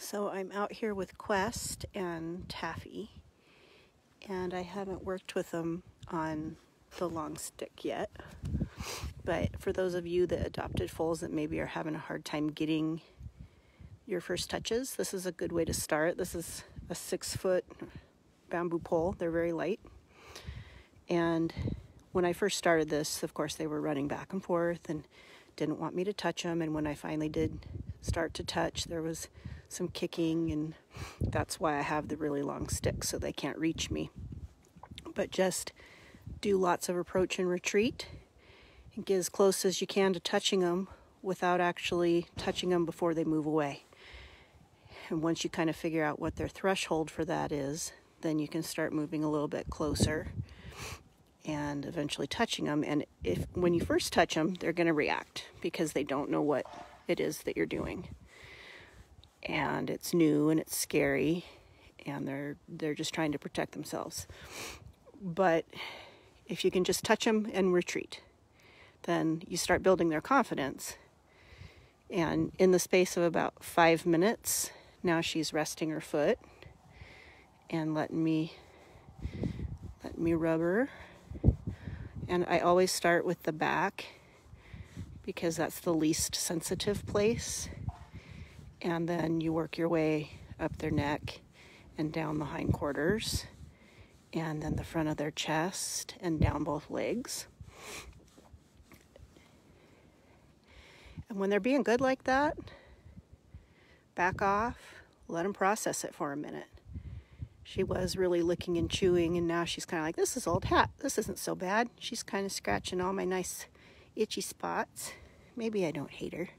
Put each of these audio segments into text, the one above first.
So I'm out here with Quest and Taffy, and I haven't worked with them on the long stick yet. But for those of you that adopted foals that maybe are having a hard time getting your first touches, this is a good way to start. This is a 6-foot bamboo pole. They're very light. And when I first started this, of course, they were running back and forth and didn't want me to touch them. And when I finally did start to touch, there was some kicking, and that's why I have the really long stick, so they can't reach me. But just do lots of approach and retreat and get as close as you can to touching them without actually touching them before they move away. And once you kind of figure out what their threshold for that is, then you can start moving a little bit closer and eventually touching them. And when you first touch them, they're going to react because they don't know what it is that you're doing. And it's new and it's scary, and they're just trying to protect themselves. But if you can just touch them and retreat, then you start building their confidence. And in the space of about 5 minutes, now she's resting her foot and letting me rub her. And I always start with the back because that's the least sensitive place. And then you work your way up their neck and down the hindquarters, and then the front of their chest and down both legs. And when they're being good like that, back off, let them process it for a minute. She was really licking and chewing, and now she's kind of like, this is old hat. This isn't so bad. She's kind of scratching all my nice itchy spots. Maybe I don't hate her.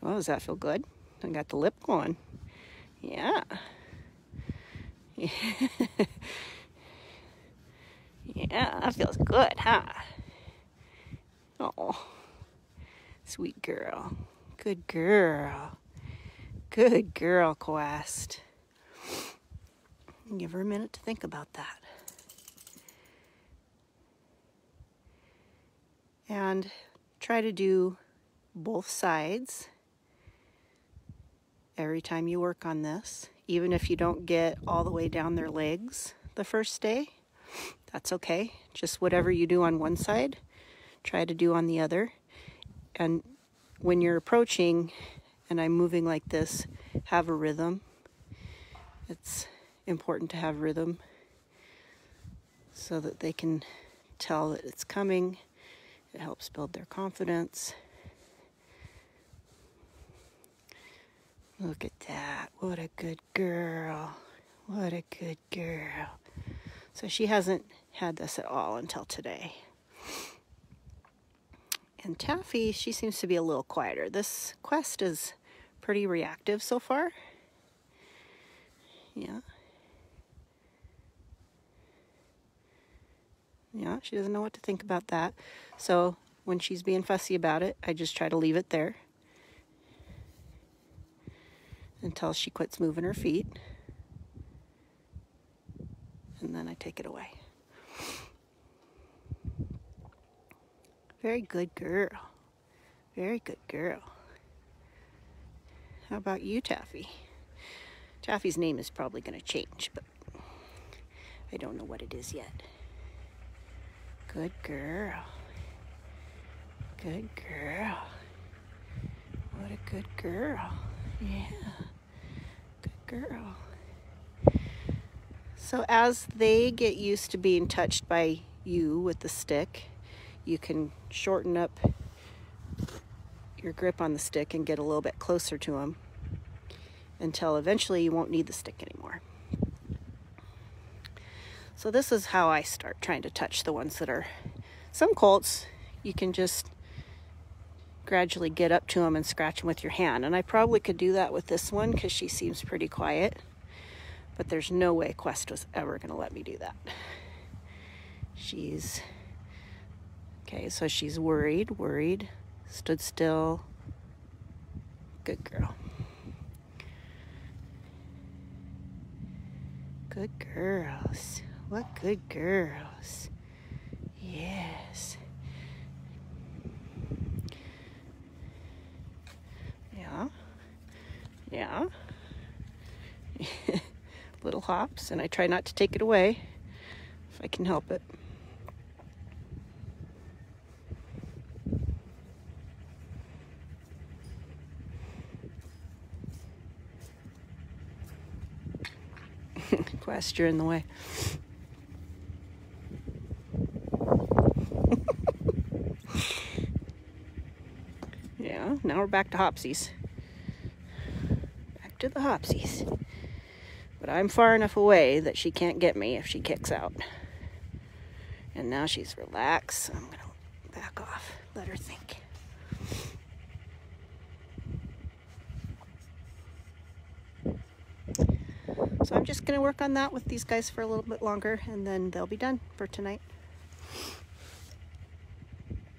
Oh, does that feel good? I got the lip going. Yeah. Yeah, that feels good, huh? Oh, sweet girl. Good girl. Good girl, Quest. Give her a minute to think about that. And try to do both sides every time you work on this. Even if you don't get all the way down their legs the first day, that's okay. Just whatever you do on one side, try to do on the other. And when you're approaching and I'm moving like this, have a rhythm. It's important to have rhythm so that they can tell that it's coming. It helps build their confidence. Look at that. What a good girl. What a good girl. So she hasn't had this at all until today. And Taffy, she seems to be a little quieter. This Quest is pretty reactive so far. Yeah. Yeah, she doesn't know what to think about that. So when she's being fussy about it, I just try to leave it there until she quits moving her feet. And then I take it away. Very good girl. Very good girl. How about you, Taffy? Taffy's name is probably going to change, but I don't know what it is yet. Good girl. Good girl. What a good girl. Yeah. Good girl. So as they get used to being touched by you with the stick, you can shorten up your grip on the stick and get a little bit closer to them until eventually you won't need the stick anymore. So this is how I start trying to touch the ones that are... Some colts, you can just gradually get up to them and scratch them with your hand. And I probably could do that with this one because she seems pretty quiet. But there's no way Quest was ever going to let me do that. She's... Okay, so she's worried, stood still. Good girl. Good girls. What good girls. Yes. Yeah. Yeah. Little hops, and I try not to take it away if I can help it. Quest, you're in the way. Yeah, now we're back to hopsies. Back to the hopsies. But I'm far enough away that she can't get me if she kicks out. And now she's relaxed, so I'm going to back off, let her think. So I'm just going to work on that with these guys for a little bit longer, and then they'll be done for tonight.